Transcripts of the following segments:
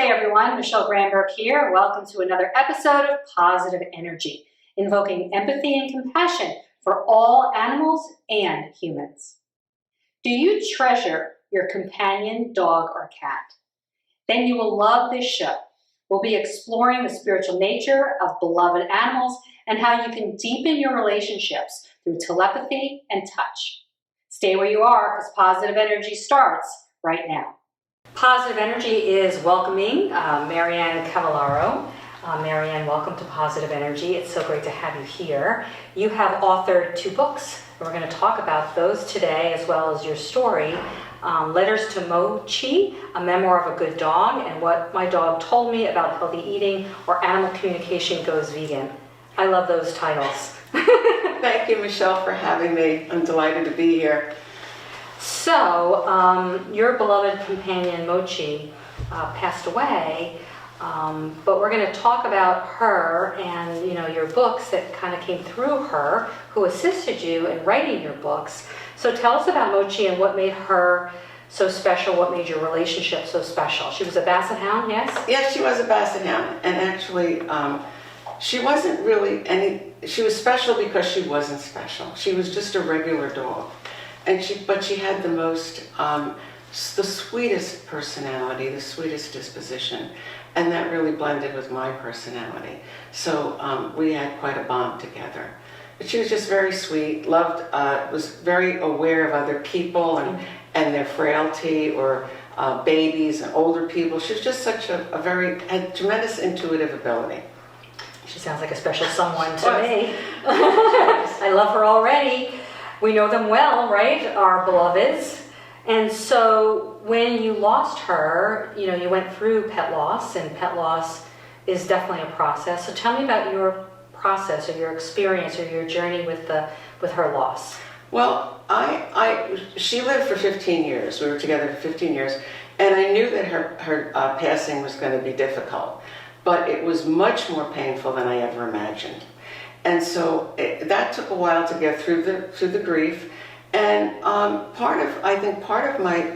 Hey everyone, Michele Granberg here. Welcome to another episode of Positive Energy, invoking empathy and compassion for all animals and humans. Do you treasure your companion, dog, or cat? Then you will love this show. We'll be exploring the spiritual nature of beloved animals and how you can deepen your relationships through telepathy and touch. Stay where you are because Positive Energy starts right now. Positive Energy is welcoming Ann Cavallaro. Ann, welcome to Positive Energy. It's so great to have you here. You have authored 2 books. We're going to talk about those today as well as your story. Letters to Mochi, a memoir of a good dog, and what my dog told me about healthy eating, or Animal Communication Goes Vegan. I love those titles. Thank you, Michele, for having me. I'm delighted to be here. So, your beloved companion, Mochi, passed away, but we're going to talk about her and, your books that kind of came through her, who assisted you in writing your books. So tell us about Mochi and what made her so special, what made your relationship so special. She was a Basset Hound, yes? Yes, she was a Basset Hound, and actually, she wasn't really she was special because she wasn't special. She was just a regular dog. But she had the most, the sweetest personality, the sweetest disposition, and that really blended with my personality. So we had quite a bond together. But she was just very sweet, loved, was very aware of other people and their frailty, or babies and older people. She was just such had tremendous intuitive ability. She sounds like a special someone to me. I love her already. We know them well, right? Our beloveds. And so when you lost her, you went through pet loss, and pet loss is definitely a process. So tell me about your process or your experience or your journey with her loss. Well, she lived for 15 years. We were together for 15 years, and I knew that her passing was going to be difficult, but it was much more painful than I ever imagined. And so that took a while to get through the grief. And part of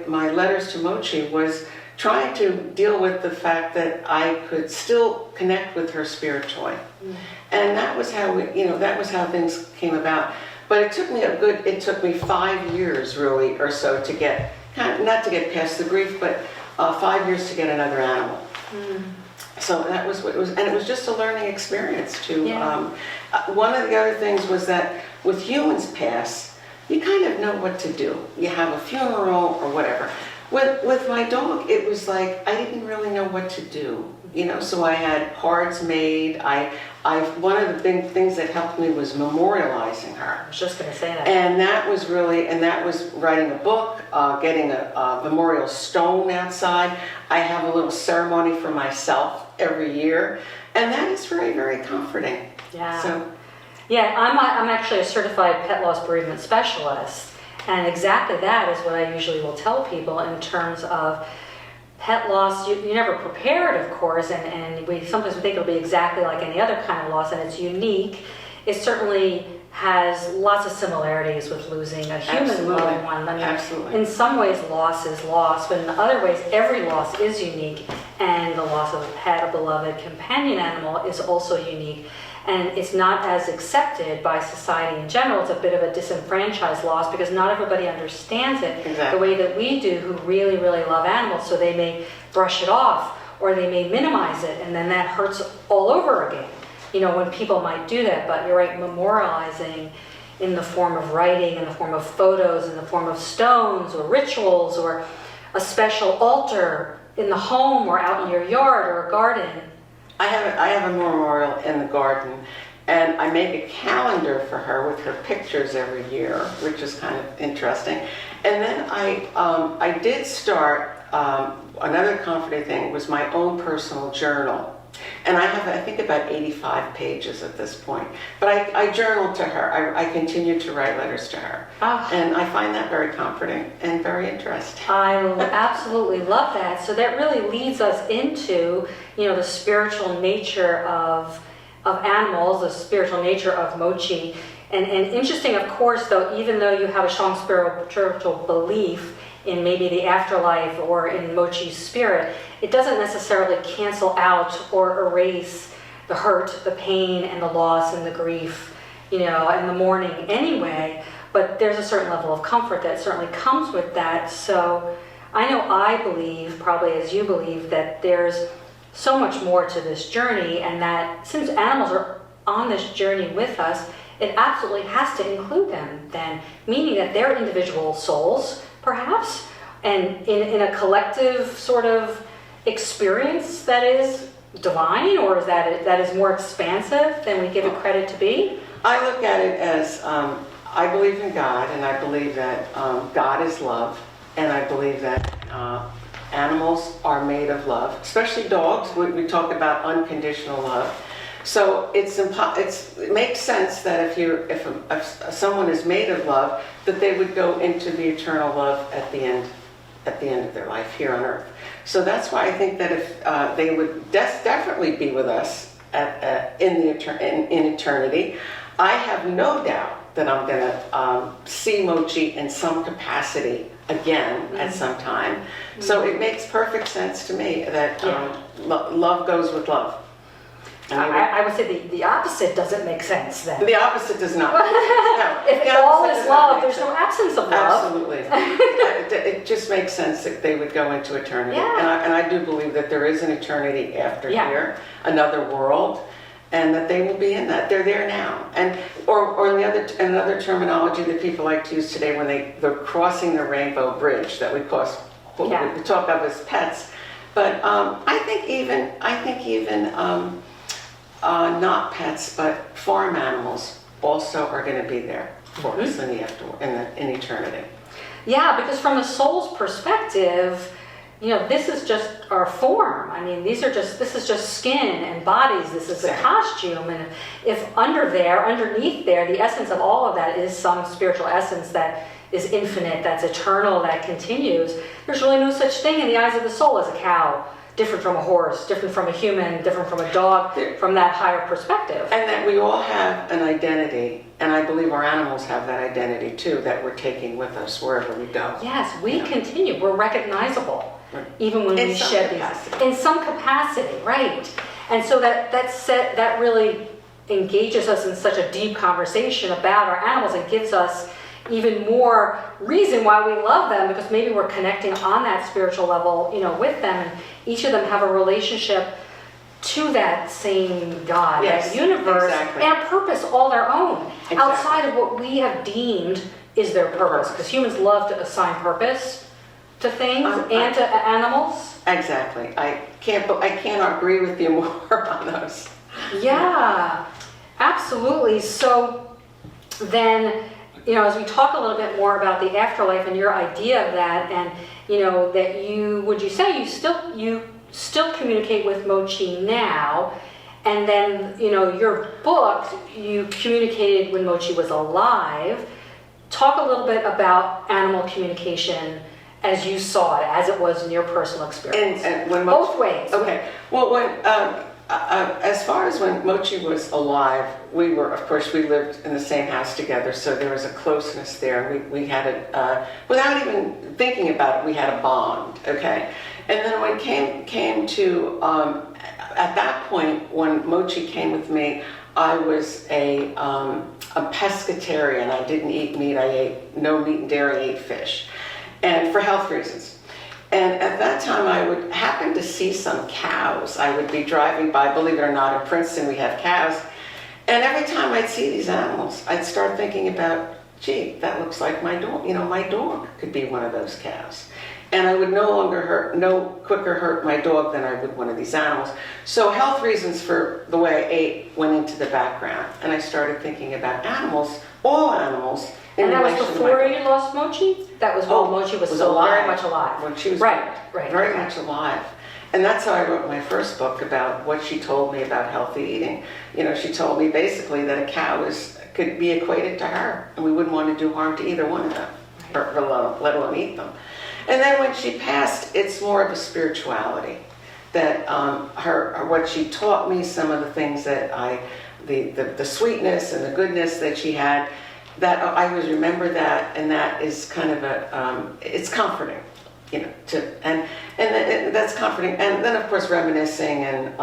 my letters to Mochi was trying to deal with the fact that I could still connect with her spiritually. And that was how things came about. But it took me 5 years really or so to get, not to get past the grief, but 5 years to get another animal. So that was what it was, and it was just a learning experience too. Yeah. One of the other things was that with humans pass, you kind of know what to do. You have a funeral or whatever. With my dog, it was like I didn't really know what to do. So I had cards made. One of the big things that helped me was memorializing her. I was just going to say that. And that was writing a book, getting a memorial stone outside. I have a little ceremony for myself every year, and that is very, very comforting. Yeah. So, yeah, I'm actually a certified pet loss bereavement specialist, and exactly that is what I usually will tell people in terms of pet loss. You're never prepared, of course, and sometimes we think it'll be exactly like any other kind of loss, and it's unique. It certainly has lots of similarities with losing a human loved one. I mean, absolutely. In some ways, loss is loss, but in other ways, every loss is unique, and the loss of a pet, a beloved companion animal, is also unique. And it's not as accepted by society in general. It's a bit of a disenfranchised loss because not everybody understands it the way that we do, who really, really love animals. So they may brush it off, or they may minimize it, and then that hurts all over again. When people might do that. But you're right, memorializing in the form of writing, in the form of photos, in the form of stones or rituals, or a special altar in the home or out in your yard or a garden. I have a memorial in the garden, and I make a calendar for her with her pictures every year, which is kind of interesting. And then I did start, another comforting thing was my own personal journal. And I have, I think, about 85 pages at this point. But I journal to her. I continue to write letters to her. And I find that very comforting and very interesting. I absolutely love that. So that really leads us into, the spiritual nature of animals, the spiritual nature of Mochi. And interesting, of course, though, even though you have a strong spiritual belief in maybe the afterlife or in Mochi's spirit, it doesn't necessarily cancel out or erase the hurt, the pain, and the loss and the grief, and the mourning anyway. But there's a certain level of comfort that certainly comes with that. So I believe, probably as you believe, that there's so much more to this journey, and that since animals are on this journey with us, it absolutely has to include them then, meaning that they're individual souls, perhaps, and in a collective sort of experience that is divine, or is that is more expansive than we give it credit to be? I look at it as, I believe in God, and I believe that God is love, and I believe that animals are made of love, especially dogs. We talk about unconditional love. So it makes sense that if someone is made of love, that they would go into the eternal love at the end of their life here on earth. So that's why I think that if they would definitely be with us in eternity, I have no doubt that I'm going to see Mochi in some capacity again at some time. Mm-hmm. So it makes perfect sense to me that love goes with love. I would say the opposite doesn't make sense then. The opposite does not. No, if all is love, there's no absence of love. Absolutely. It just makes sense that they would go into eternity. Yeah. And I do believe that there is an eternity after here, another world, and that they will be in that. They're there now. And or another terminology that people like to use today when they're crossing the rainbow bridge that we talk of as pets. But I think even not pets, but farm animals also are going to be there for us in eternity. Yeah, because from the soul's perspective, this is just our form. I mean, this is just skin and bodies. This is a costume. And if underneath there, the essence of all of that is some spiritual essence that is infinite, that's eternal, that continues, there's really no such thing in the eyes of the soul as a cow. Different from a horse, different from a human, different from a dog, from that higher perspective. And that we all have an identity, and I believe our animals have that identity too, that we're taking with us wherever we go. Yes, we continue. We're recognizable, even when we shed these. In some capacity, right. And so that really engages us in such a deep conversation about our animals and gives us even more reason why we love them, because maybe we're connecting on that spiritual level, with them, and each of them have a relationship to that same God, that universe, and a purpose all their own, outside of what we have deemed is their purpose. Because humans love to assign purpose to things and to animals. Exactly. I can't agree with you more on those. Yeah, absolutely. So then, as we talk a little bit more about the afterlife and your idea of that, and that you still communicate with Mochi now, and then your book you communicated when Mochi was alive. Talk a little bit about animal communication as you saw it, as it was in your personal experience. And when both ways. Okay. Well, as far as when Mochi was alive, we lived in the same house together, so there was a closeness there. We had without even thinking about it, we had a bond, okay? And then when it came to, at that point, when Mochi came with me, I was a pescatarian. I didn't eat meat. I ate no meat and dairy, I ate fish, and for health reasons. And at that time, I would happen to see some cows. I would be driving by, believe it or not, in Princeton we have cows. And every time I'd see these animals, I'd start thinking about, gee, that looks like my dog. My dog could be one of those cows. And I would no quicker hurt my dog than I would one of these animals. So health reasons for the way I ate went into the background. And I started thinking about animals, all animals. And that was before you lost Mochi? That was when Mochi was still very much alive. When she was very much alive. And that's how I wrote my first book, about what she told me about healthy eating. She told me basically that a cow could be equated to her, and we wouldn't want to do harm to either one of them, let alone eat them. And then when she passed, it's more of a spirituality. That what she taught me, some of the things that the sweetness and the goodness that she had, that I always remember that, and that is kind of it's comforting, and that's comforting. And then of course reminiscing and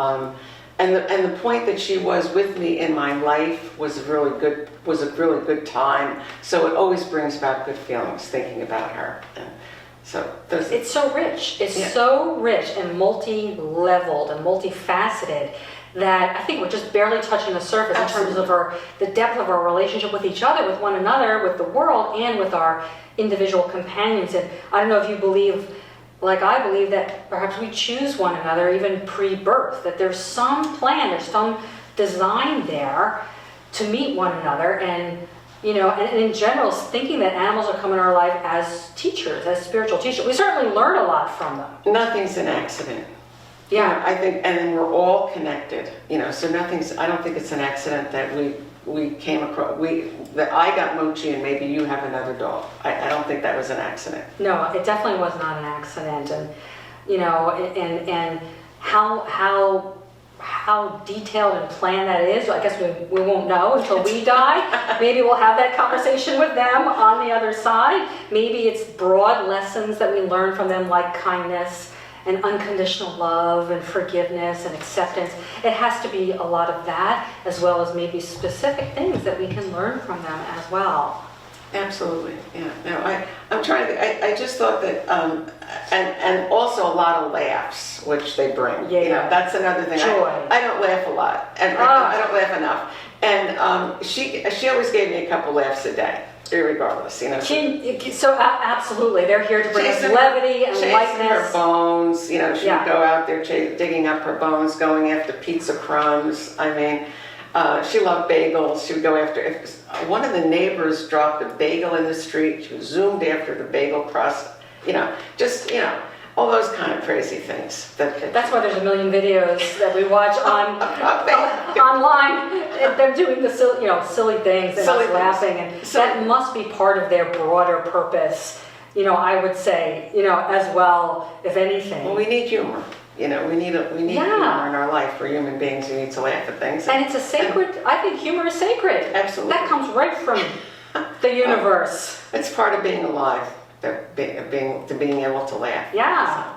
the point that she was with me in my life was a really good time. So it always brings about good feelings thinking about her. And so it's so rich. It's so rich and multi-leveled and multifaceted that I think we're just barely touching the surface. Absolutely. In terms of the depth of our relationship with each other, with one another, with the world, and with our individual companions. And I don't know if you believe, like I believe, that perhaps we choose one another even pre-birth, that there's some plan, there's some design there to meet one another. And and in general, thinking that animals are coming in our life as teachers, as spiritual teachers. We certainly learn a lot from them. Nothing's an accident. Yeah. I think, and we're all connected, so I don't think it's an accident that we came across, that I got Mochi and maybe you have another dog. I don't think that was an accident. No, it definitely was not an accident. And, and how detailed and planned that is, I guess we won't know until we die. Maybe we'll have that conversation with them on the other side. Maybe it's broad lessons that we learn from them, like kindness and unconditional love and forgiveness and acceptance. It has to be a lot of that, as well as maybe specific things that we can learn from them as well. Absolutely, yeah. No, I'm trying to. I just thought that, and also a lot of laughs, which they bring. Yeah. That's another thing. Joy. I don't laugh a lot, and I don't laugh enough. And she always gave me a couple laughs a day, irregardless. So absolutely, they're here to bring us levity and lightness. Her bones. She would go out there digging up her bones, going after pizza crumbs. I mean. She loved bagels. She would go after, if one of the neighbors dropped a bagel in the street, she zoomed after the bagel crust, all those kind of crazy things. That's why there's a million videos that we watch online. They're doing the silly things and us laughing, and that must be part of their broader purpose. I would say, as well, if anything. Well, we need humor. We need humor in our life. We're human beings. We need to laugh at things. And it's a sacred, I think humor is sacred. Absolutely. That comes right from the universe. It's part of being alive, being able to laugh. Yeah.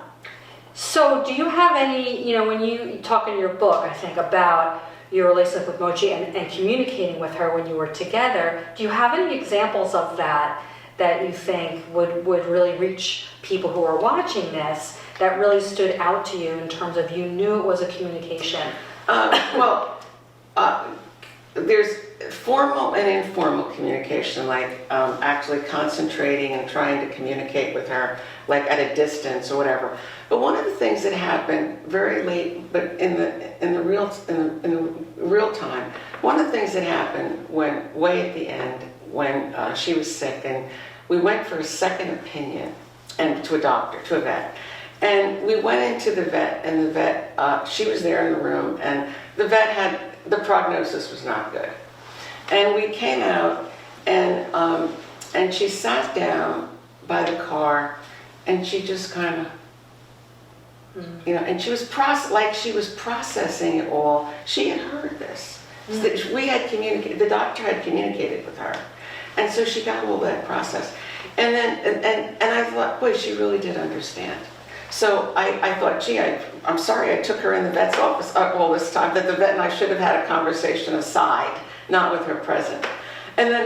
So do you have any, when you talk in your book, I think, about your relationship with Mochi and communicating with her when you were together, do you have any examples of that you think would really reach people who are watching this, that really stood out to you in terms of you knew it was a communication? There's formal and informal communication, like actually concentrating and trying to communicate with her, like at a distance or whatever. But one of the things that happened very late, but in the real time, one of the things that happened way at the end when she was sick, and we went for a second opinion and to a doctor, to a vet. And we went into the vet, and the vet, she was there in the room, and the vet the prognosis was not good. And we came out, and she sat down by the car, and she just kind of, and she was processing it all. She had heard this. Mm-hmm. We had communicated, the doctor had communicated with her. And so she got all that process. And then, and I thought, boy, she really did understand. So I thought, gee, I'm sorry I took her in the vet's office all this time, that the vet and I should have had a conversation aside, not with her present. And then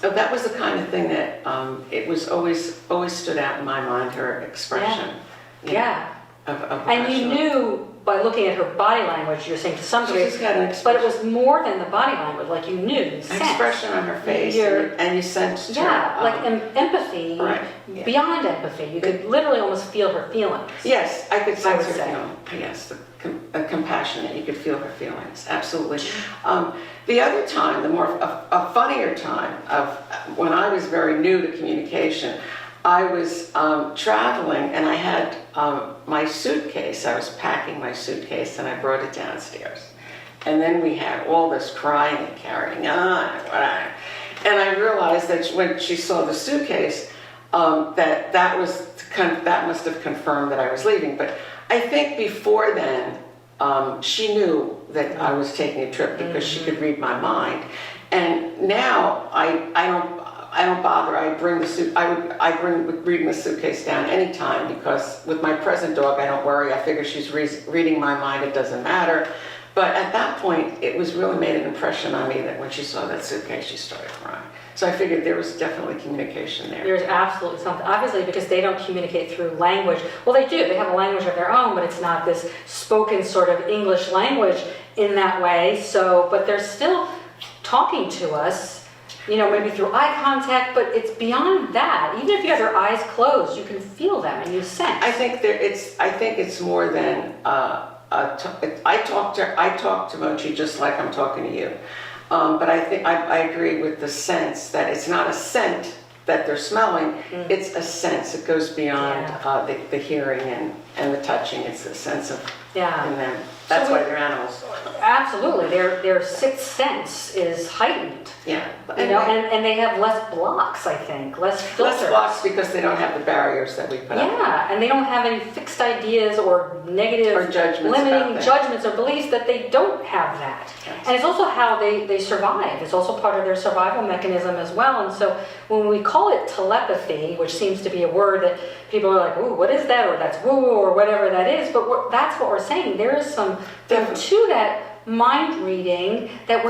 that was the kind of thing that it was always stood out in my mind, her expression. Yeah. Of and you knew by looking at her body language, you're saying to some degree, but it was more than the body language, like you knew, you sensed. Expression on her face, and you sensed her. Yeah, like empathy, right. Beyond empathy. You could literally almost feel her feelings. Yes, I could sense her, yes, the compassion, that you could feel her feelings, absolutely. The other time, a funnier time of when I was very new to communication, I was traveling, and I had my suitcase. I was packing my suitcase, and I brought it downstairs. And then we had all this crying and carrying on, and I realized that when she saw the suitcase, that must have confirmed that I was leaving. But I think before then, she knew that I was taking a trip because she could read my mind. And now I don't bother. I bring reading the suitcase down anytime, because with my present dog, I don't worry. I figure she's reading my mind. It doesn't matter. But at that point, it was really made an impression on me that when she saw that suitcase, she started crying. So I figured there was definitely communication there. There's absolutely something, obviously, because they don't communicate through language. Well, they do. They have a language of their own, but it's not this spoken sort of English language in that way. So, but they're still talking to us, you know, maybe through eye contact, but it's beyond that. Even if you have your eyes closed, you can feel them and you sense. I think it's more than. I talk to Mochi just like I'm talking to you. But I think I agree with the sense that it's not a scent that they're smelling, it's a sense. It goes beyond the hearing and the touching. It's a sense of in them. That's why they're animals. Absolutely. Their sixth sense is heightened. Yeah. You know, and they have less blocks, I think, less filters. Less blocks because they don't have the barriers that we put up. Yeah, and they don't have any fixed ideas or negative or judgments, limiting judgments or beliefs that they don't have that. Yes. And it's also how they survive. It's also part of their survival mechanism as well. And so when we call it telepathy, which seems to be a word that people are like, ooh, what is that? Or that's woo, or whatever that is. But that's what we're saying. There is something to that mind reading that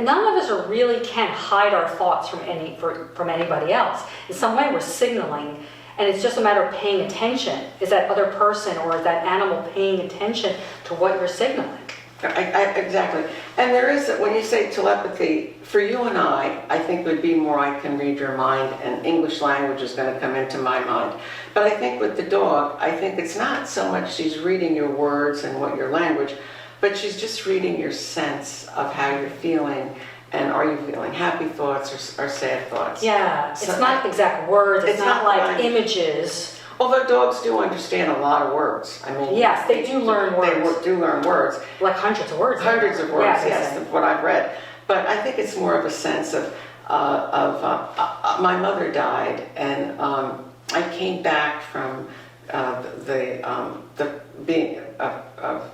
none of us really can hide our thoughts from anybody else. In some way, we're signaling, and it's just a matter of paying attention. Is that other person or is that animal paying attention to what you're signaling? Exactly. And there is, when you say telepathy, for you and I think would be more I can read your mind, and English language is going to come into my mind. But I think with the dog, I think it's not so much she's reading your words and what your language, but she's just reading your sense of how you're feeling, and are you feeling happy thoughts or sad thoughts? Yeah, so it's not exact words, it's not like images. Although dogs do understand a lot of words. I mean, yes, they do learn words. They do learn words. Like hundreds of words. Hundreds of words, yes, what I've read. But I think it's more of a sense of my mother died, and I came back from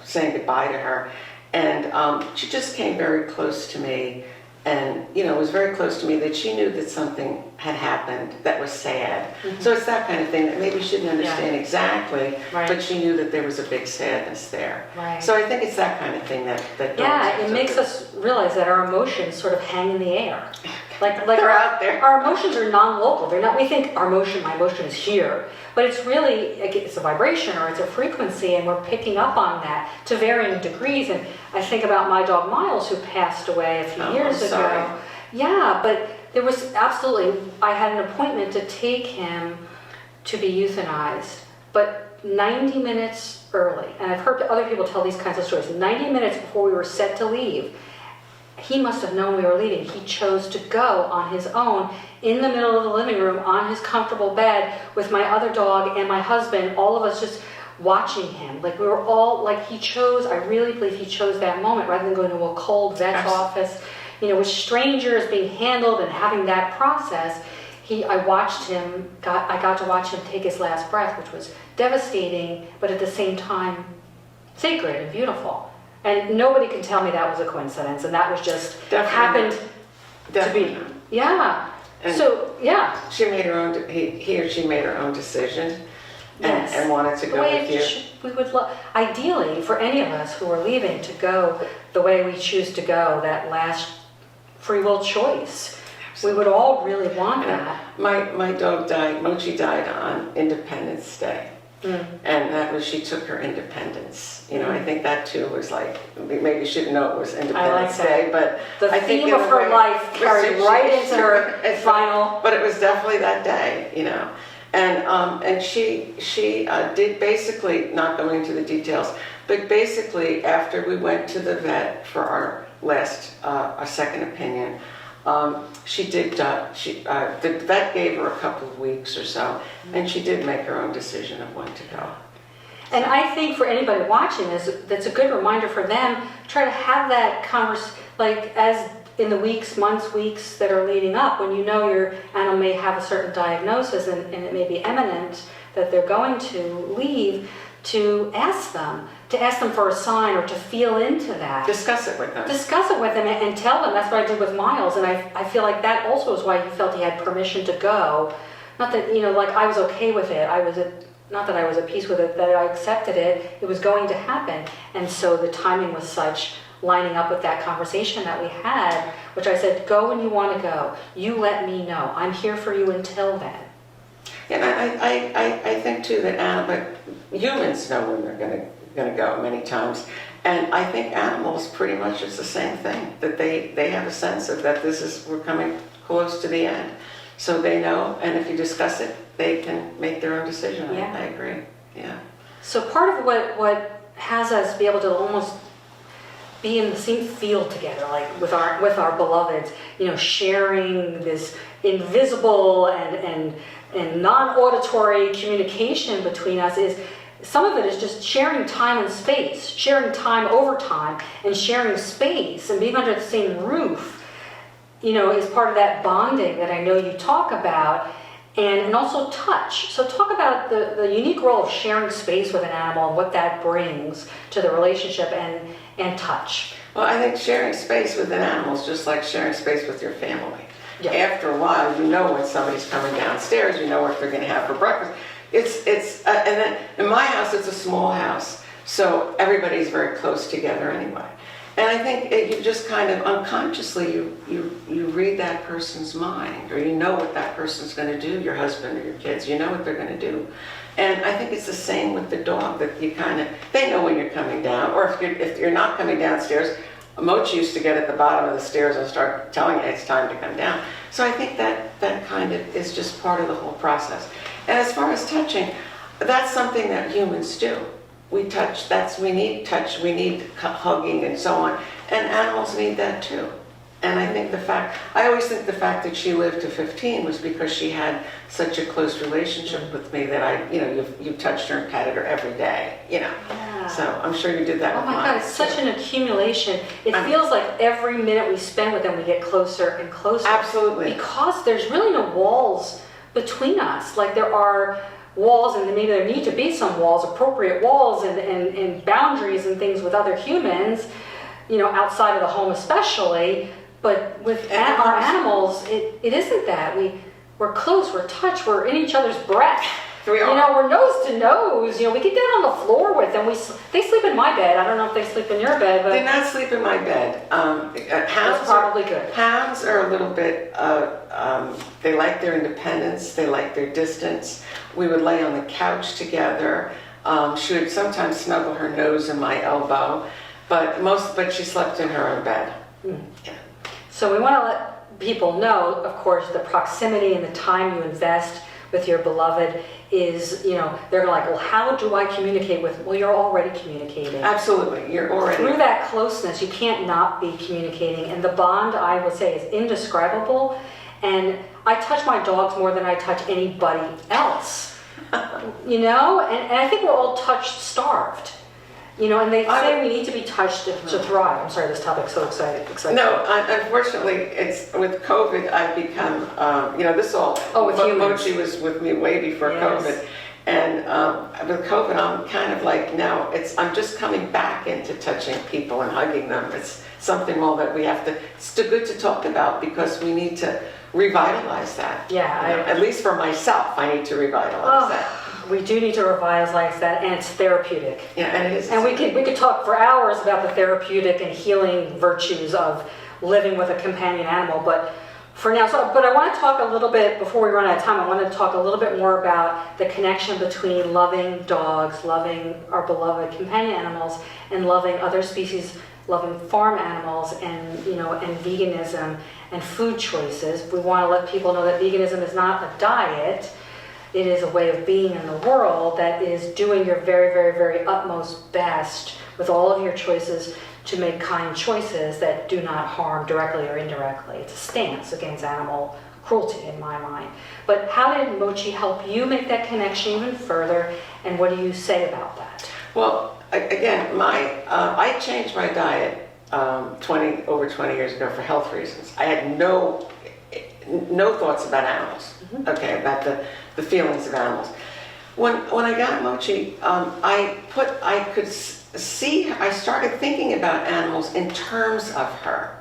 saying goodbye to her, and she just came very close to me, and it was very close to me that she knew that something had happened that was sad. Mm-hmm. So it's that kind of thing that maybe she didn't understand exactly, but she knew that there was a big sadness there. Right. So I think it's that kind of thing that it makes us realize that our emotions sort of hang in the air. Like they're out there. Our emotions are non-local. They're not. We think my emotion is here, but it's really it's a vibration or it's a frequency, and we're picking up on that to varying degrees. And I think about my dog Miles, who passed away a few years ago. Yeah, but there was absolutely. I had an appointment to take him to be euthanized, but 90 minutes early, and I've heard other people tell these kinds of stories. 90 minutes before we were set to leave. He must have known we were leaving. He chose to go on his own in the middle of the living room on his comfortable bed with my other dog and my husband, all of us just watching him. Like we were all, like he chose, I really believe he chose that moment rather than going to a cold vet's office, with strangers being handled and having that process. I got to watch him take his last breath, which was devastating, but at the same time, sacred and beautiful. And nobody can tell me that was a coincidence, and that was just happened to be. Yeah. And so she made her own. He or she made her own decision, and wanted to go with you. We would ideally for any of us who are leaving to go the way we choose to go. That last free will choice. Absolutely. We would all really want that. My dog died. Mochi died on Independence Day. And that was, she took her independence. I think that too was like, maybe she didn't know it was Independence Day, but the theme of her life carried right into her final. But it was definitely that day, And she did basically, not going into the details, but basically after we went to the vet for our second opinion, she did. The vet gave her a couple of weeks or so, and she did make her own decision of when to go. And I think for anybody watching this, that's a good reminder for them. Try to have that conversation, like as in the weeks that are leading up, when your animal may have a certain diagnosis and it may be imminent that they're going to leave. to ask them for a sign or to feel into that. Discuss it with them. Discuss it with them and tell them. That's what I did with Miles, and I feel like that also is why he felt he had permission to go. Not that, like I was okay with it. Not that I was at peace with it, that I accepted it. It was going to happen. And so the timing was such, lining up with that conversation that we had, which I said, go when you want to go. You let me know. I'm here for you until then. And I think too that but humans know when they're going to go many times, and I think animals pretty much it's the same thing, that they have a sense of that we're coming close to the end, so they know, and if you discuss it, they can make their own decision. Yeah. I agree. Yeah. So part of what has us be able to almost be in the same field together, like with our beloveds, sharing this invisible and non-auditory communication between us, is some of it is just sharing time and space, sharing time over time, and sharing space and being under the same roof, is part of that bonding that I know you talk about, and also touch. So talk about the unique role of sharing space with an animal and what that brings to the relationship and touch. Well, I think sharing space with an animal is just like sharing space with your family. Yeah. After a while, you know when somebody's coming downstairs, you know what they're going to have for breakfast. And then in my house, it's a small house, so everybody's very close together anyway. And I think you just kind of unconsciously, you read that person's mind, or you know what that person's going to do, your husband or your kids, you know what they're going to do. And I think it's the same with the dog, that they know when you're coming down, or if you're not coming downstairs. Mochi used to get at the bottom of the stairs and start telling you it's time to come down. So I think that kind of is just part of the whole process. And as far as touching, that's something that humans do. We touch, we need touch, we need hugging and so on. And animals need that too. And I always think the fact that she lived to 15 was because she had such a close relationship with me that you touched her and patted her every day, Yeah. So I'm sure you did that with Oh my mine. God, it's such an accumulation. It feels like every minute we spend with them, we get closer and closer. Absolutely. Because there's really no walls between us. Like there are walls, and maybe there need to be some walls, appropriate walls and boundaries and things with other humans, outside of the home especially. But with our animals, it isn't that. We're close, we're touched, we're in each other's breath. We are. We're nose to nose. We get down on the floor with them. They sleep in my bed. I don't know if they sleep in your bed, but They not sleep in my bed. that's probably good. Hounds are a little bit, they like their independence, they like their distance. We would lay on the couch together. She would sometimes snuggle her nose in my elbow, but she slept in her own bed. Mm. Yeah. So we want to let people know, of course, the proximity and the time you invest with your beloved is, they're like, well, how do I communicate with? Well, you're already communicating. Absolutely, you're already. Through that closeness, you can't not be communicating. And the bond, I would say, is indescribable. And I touch my dogs more than I touch anybody else. And I think we're all touch-starved. And they say we need to be touched to thrive. I'm sorry, this topic's so exciting. No, unfortunately, it's with COVID. I've become, this all. Oh, with humans. Mochi was with me way before COVID, and with COVID, I'm kind of like now. I'm just coming back into touching people and hugging them. It's something that we have to. It's too good to talk about because we need to revitalize that. Yeah. At least for myself, I need to revitalize that. We do need to revitalize that, and it's therapeutic. Yeah, and it is. And we could talk for hours about the therapeutic and healing virtues of living with a companion animal, but for now, but I want to talk a little bit, before we run out of time, I want to talk a little bit more about the connection between loving dogs, loving our beloved companion animals, and loving other species, loving farm animals, and veganism and food choices. We want to let people know that veganism is not a diet. It is a way of being in the world that is doing your very, very, very utmost best with all of your choices to make kind choices that do not harm directly or indirectly. It's a stance against animal cruelty in my mind. But how did Mochi help you make that connection even further, and what do you say about that? Well, again, I changed my diet over 20 years ago for health reasons. I had no thoughts about animals, okay, about the feelings of animals. When I got Mochi, I started thinking about animals in terms of her.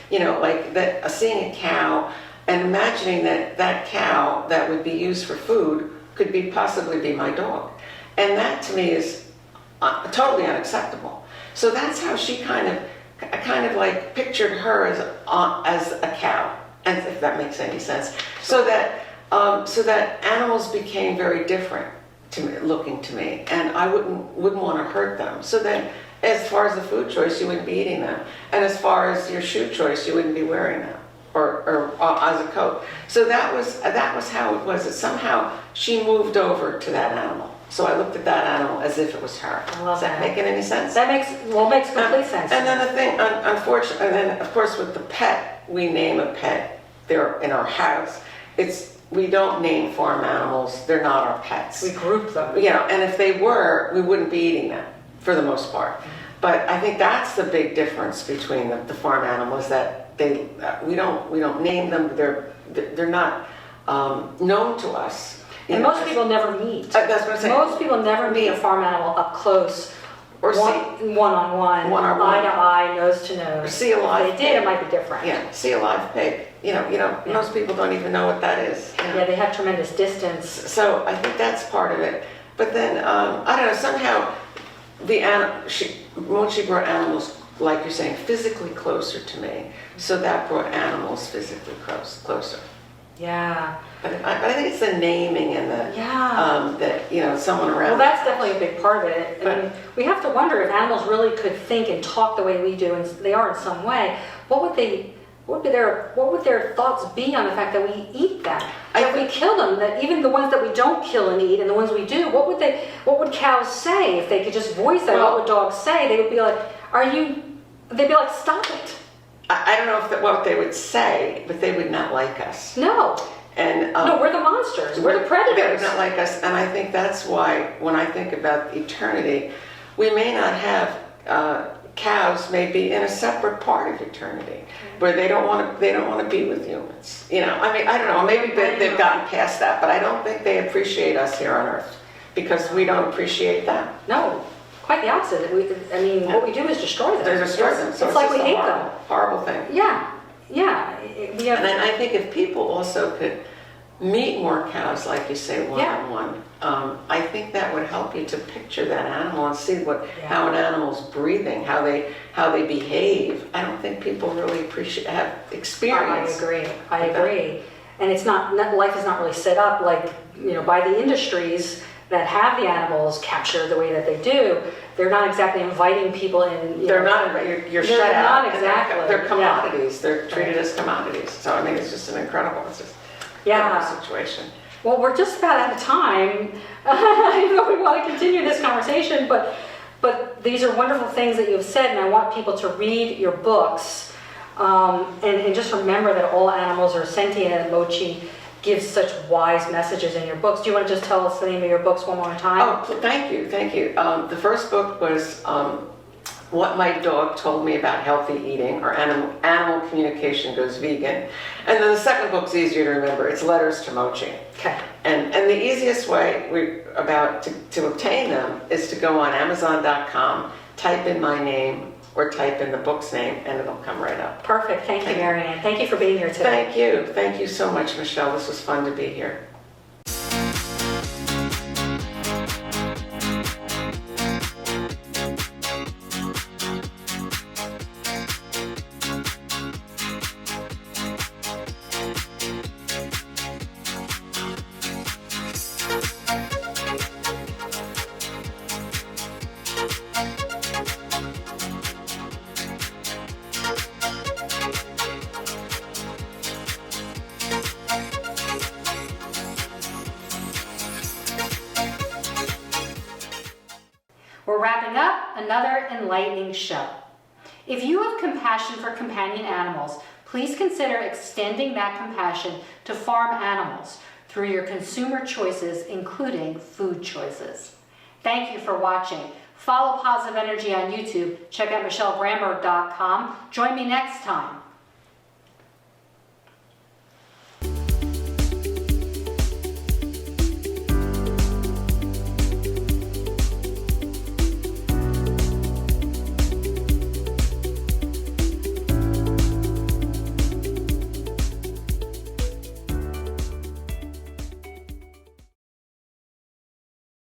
You know, like that, seeing a cow and imagining that cow that would be used for food could possibly be my dog. And that to me is totally unacceptable. So that's how she kind of like pictured her as a cow, and if that makes any sense. So that animals became very different to me, looking to me, and I wouldn't want to hurt them. So then, as far as the food choice, you wouldn't be eating them, and as far as your shoe choice, you wouldn't be wearing them, or as a coat. So that was how it was. That somehow she moved over to that animal. So I looked at that animal as if it was her. I love that. Making any sense? That makes complete sense. And then the thing, unfortunately, and then of course with the pet, we name a pet. They're in our house. We don't name farm animals. They're not our pets. We group them. You know, and if they were, we wouldn't be eating them for the most part. But I think that's the big difference between the farm animals, that we don't name them. They're not known to us. And most people never meet. That's what I'm saying. Most people never meet a farm animal up close, or one-on-one, eye-to-eye, nose-to-nose. Or see a live If they did, it might be different. Yeah, see a live pig. Most people don't even know what that is. You know? Yeah, they have tremendous distance. So I think that's part of it. But then, I don't know, somehow Mochi brought animals, like you're saying, physically closer to me. So that brought animals physically closer. Yeah. But I think it's the naming and that someone around. Well, that's definitely a big part of it. I mean, we have to wonder if animals really could think and talk the way we do, and they are in some way. What would their thoughts be on the fact that we eat them? That we kill them? That even the ones that we don't kill and eat, and the ones we do, what would cows say if they could just voice that? What would dogs say? They would be like, They'd be like, stop it. I don't know what they would say, but they would not like us. No. And no, we're the monsters. We're the predators. They would not like us, and I think that's why when I think about eternity, we may not have cows may be in a separate part of eternity where they don't want to be with humans. I mean, I don't know. Maybe they've gotten past that, but I don't think they appreciate us here on Earth because we don't appreciate them. No. Quite the opposite. What we do is destroy them. Destroy them. So it's like we hate them. Horrible thing. Yeah. And then I think if people also could meet more cows, like you say, one-on-one, I think that would help you to picture that animal and see how an animal's breathing, how they behave. I don't think people really have experience. I agree. And life is not really set up like by the industries that have the animals captured the way that they do. They're not exactly inviting people in. They're not. You're shut out. Not exactly. They're commodities. They're treated as commodities. So I mean, it's just an incredible. It's just situation. Well, we're just about out of time. I know we want to continue this conversation, but these are wonderful things that you have said, and I want people to read your books and just remember that all animals are sentient, and Mochi gives such wise messages in your books. Do you want to just tell us the name of your books one more time? Oh, thank you. The first book was What My Dog Told Me About Healthy Eating, or Animal Communication Goes Vegan. And then the second book's easier to remember. It's Letters to Mochi. Okay. And the easiest way to obtain them is to go on Amazon.com, type in my name, or type in the book's name, and it'll come right up. Perfect. Thank you, Mary Ann. Thank you for being here today. Thank you. Thank you so much, Michelle. This was fun to be here. We're wrapping up another enlightening show. If you have compassion for companion animals, please consider extending that compassion to farm animals through your consumer choices, including food choices. Thank you for watching. Follow Positive Energy on YouTube. Check out michellegranberg.com. Join me next time.